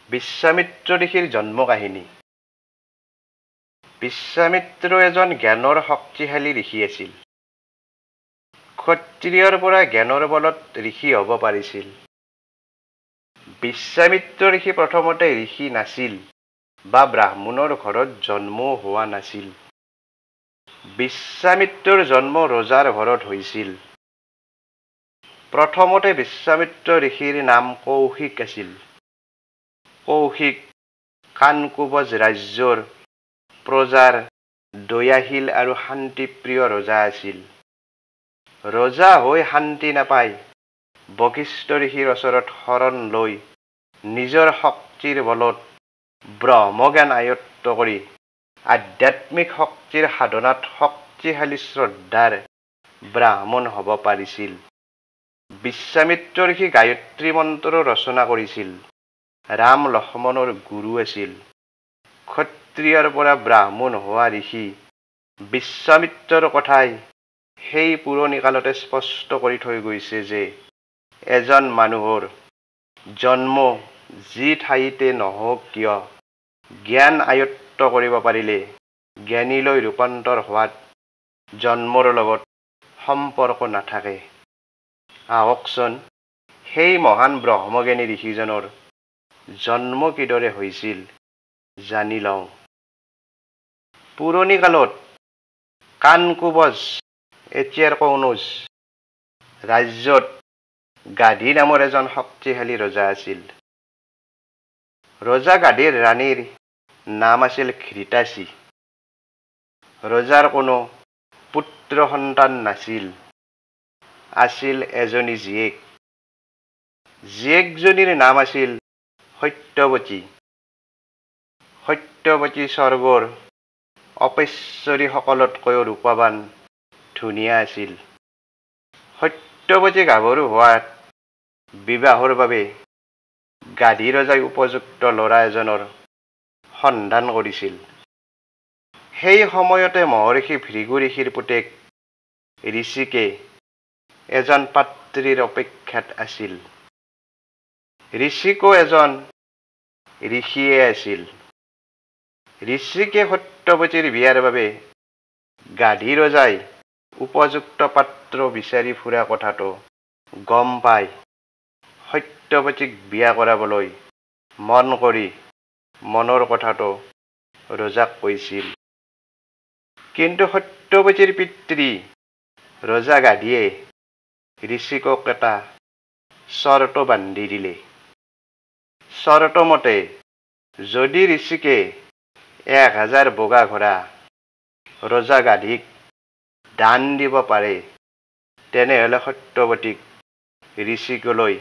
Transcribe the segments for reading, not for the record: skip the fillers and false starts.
বিশ্বামিত্ৰ ঋষিৰ জন্ম কাহিনী। বিশ্বামিত্ৰ এজন জ্ঞানৰ শক্তিশালী ঋষি আছিল। ক্ষত্ৰিয়ৰ পৰা জ্ঞানৰ বলত ঋষি হ'ব পাৰিছিল। বিশ্বামিত্ৰ ঋষি প্ৰথমতে ঋষি নাছিল বা ব্ৰাহ্মণৰ ঘৰত জন্মও হোৱা নাছিল। বিশ্বামিত্ৰৰ জন্ম ৰজাৰ ঘৰত হৈছিল। প্ৰথমতে বিশ্বামিত্ৰ ঋষিৰ নাম কৌশিক আছিল। কৌশিক কানকুবজ ৰাজ্যৰ প্ৰজাৰ দয়াশীল আৰু শান্তিপ্ৰিয় ৰজা আছিল। ৰজা হৈ শান্তি নাপাই বশিষ্ঠ ঋষিৰ ওচৰত শৰণ লৈ নিজৰ শক্তিৰ বলত ব্ৰহ্মজ্ঞান আয়ত্ত কৰি আধ্যাত্মিক শক্তিৰ সাধনাত শক্তিশালী শ্ৰদ্ধাৰ ব্ৰাহ্মণ হ'ব পাৰিছিল। বিশ্বামিত্ৰ ঋষি গায়ত্ৰী মন্ত্ৰ ৰচনা কৰিছিল। ৰাম লক্ষ্মণৰ গুৰু আছিল। ক্ষত্ৰিয়ৰ পৰা ব্ৰাহ্মণ হোৱা ঋষি বিশ্বামিত্ৰৰ কথাই সেই পুৰণি কালতে স্পষ্ট কৰি থৈ গৈছে যে এজন মানুহৰ জন্ম যি ঠাইতে নহওক কিয় জ্ঞান আয়ত্ত কৰিব পাৰিলে জ্ঞানীলৈ ৰূপান্তৰ হোৱাত জন্মৰ লগত সম্পৰ্ক নাথাকে। আহকচোন সেই মহান ব্ৰহ্মজ্ঞানী ঋষিজনৰ জন্ম কিদৰে হৈছিল জানি লওঁ। পুৰণি কালত কানকুবজ এতিয়াৰ কনৌজ ৰাজ্যত গাধী নামৰ এজন শক্তিশালী ৰজা আছিল। ৰজা গাধীৰ ৰাণীৰ নাম আছিল ঘৃতাচী। ৰজাৰ কোনো পুত্ৰ সন্তান নাছিল। আছিল এজনী জীয়েক। জীয়েকজনীৰ নাম আছিল সত্যৱতী। সত্যৱতী স্বৰ্গৰ অপেশ্বৰী সকলতকৈও ৰূপৱান ধুনীয়া আছিল। সত্যৱতী গাভৰু হোৱাত বিবাহৰ বাবে গাধী ৰজাই উপযুক্ত ল'ৰা এজনৰ সন্ধান কৰিছিল। সেই সময়তে মহৰ্ষি ভৃগু ঋষিৰ পুতেক ঋষিকে এজন পাত্ৰীৰ অপেক্ষাত আছিল। ঋষিকো এজন ঋষিয়ে আছিল। ঋষিকে সত্যৱতীৰ বিয়াৰ বাবে গাধী ৰজাই উপযুক্ত পাত্ৰ বিচাৰি ফুৰা কথাটো গম পাই সত্যৱতীক বিয়া কৰাবলৈ মন কৰি মনৰ কথাটো ৰজাক কৈছিল। কিন্তু সত্যৱতীৰ পিতৃ ৰজা গাধীয়ে ঋষিকক এটা চৰ্ত বান্ধি দিলে। চৰ্ত মতে যদি ঋষিকে 1000 বগা ঘোঁৰা ৰজা গাধীক দান দিব পাৰে তেনেহলে সত্যৱতীক ঋষিকলৈ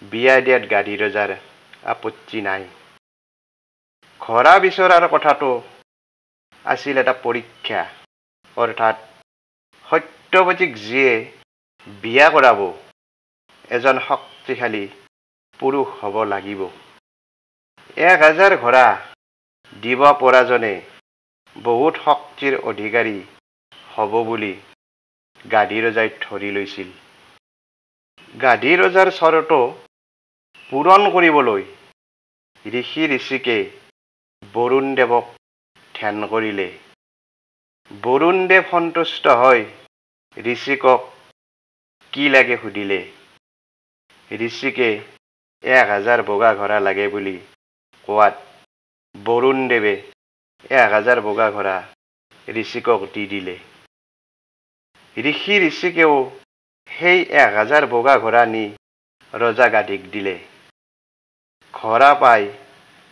বিয়া দিয়াত গাধী ৰজাৰ আপত্তি নাই। ঘোঁৰা বিচৰাৰ কথাটো আছিল এটা পৰীক্ষা, অৰ্থাৎ সত্যৱতীক যিয়ে বিয়া কৰাব এজন শক্তিশালী পুৰুষ হ'ব লাগিব। 1000 ঘোঁৰা দিব পৰাজনে বহুত শক্তিৰ অধিকাৰী হ'ব বুলি গাধী ৰজাই ধৰি লৈছিল। গাধী ৰজাৰ চৰ্ত পূৰণ কৰিবলৈ ঋষিকে বৰুণ দেৱক ধ্যান কৰিলে। বৰুণ দেৱ সন্তুষ্ট হৈ ঋষিকক কি লাগে সুধিলে। ঋষিকে 1000 বগা ঘোঁৰা লাগে বুলি কোৱাত বৰুণ দেৱে 1000 বগা ঘোঁৰা ঋষিকক দি দিলে। ঋষিকেও সেই 1000 বগা ঘোঁৰা নি ৰজা গাধীক দিলে। ঘোঁৰা পাই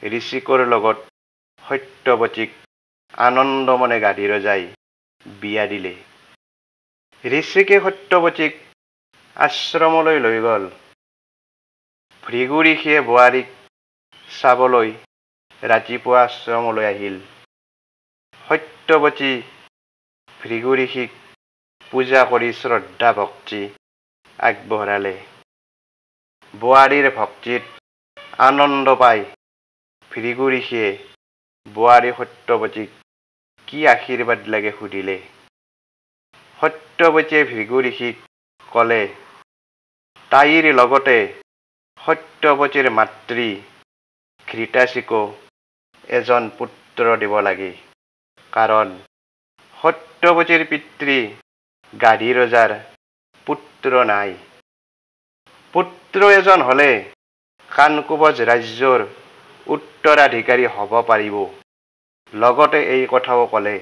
ঋষিকৰ লগত সত্যৱতীক আনন্দমনে গাধী ৰজাই বিয়া দিলে। ঋষিকে সত্যৱতীক আশ্ৰমলৈ লৈ গ'ল। ভৃগু ঋষিয়ে বোৱাৰীক চাবলৈ ৰাতিপুৱা আশ্ৰমলৈ আহিল। সত্যৱতী ভৃগু ঋষিক পূজা কৰি শ্ৰদ্ধা ভক্তি আগবঢ়ালে। বোৱাৰীৰ ভক্তিত আনন্দ পাই ভৃগু ঋষিয়ে বোৱাৰী সত্যৱতীক কি আশীৰ্বাদ লাগে সুধিলে। সত্যৱতীয়ে ভৃগু ঋষিক ক'লে তাইৰ লগতে সত্যৱতীৰ মাতৃ ঘৃতাচিকো এজন পুত্ৰ দিব লাগে, কাৰণ সত্যৱতীৰ পিতৃ গাধী ৰজাৰ পুত্ৰ নাই। পুত্ৰ এজন হলে কানকুবজ ৰাজ্যৰ উত্তৰাধিকাৰী হ'ব পাৰিব। লগতে এই কথাও ক'লে,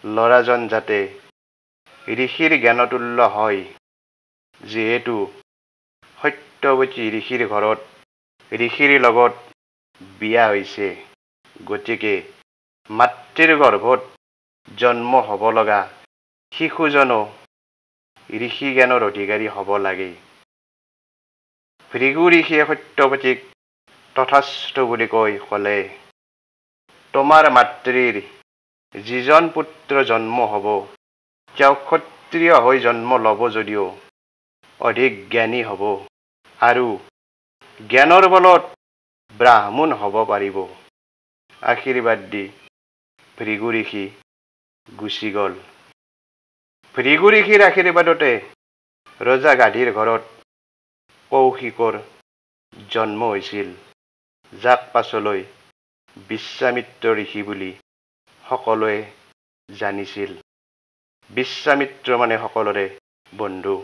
ল'ৰাজন যাতে ঋষিৰ জ্ঞানতুল্য হয়, যিহেতু সত্যৱতী ঋষিৰ ঘৰত ঋষিৰ লগত বিয়া হৈছে, গতিকে মাতৃৰ গৰ্ভত জন্ম হ'ব লগা শিশুজনো ঋষি জ্ঞানৰ অধিকাৰী হ'ব লাগে। ভৃগু ঋষিয়ে সত্যৱতীক তথাস্তু বুলি কৈ ক'লে, তোমাৰ মাতৃৰ যিজন পুত্ৰ জন্ম হ'ব, তেওঁ ক্ষত্ৰিয় হৈ জন্ম ল'ব যদিও অধিক জ্ঞানী হ'ব আৰু জ্ঞানৰ বলত ব্ৰাহ্মণ হ'ব পাৰিব। আশীৰ্বাদ দি ভৃগু ঋষি গুচি গ'ল। ভৃগু ঋষিৰ আশীৰ্বাদতে ৰজা গাধীৰ ঘৰত কৌশিকৰ জন্ম হৈছিল, যাক পাছলৈ বিশ্বামিত্ৰ ঋষি বুলি সকলোৱে জানিছিল। বিশ্বামিত্ৰ মানে সকলোৰে বন্ধু।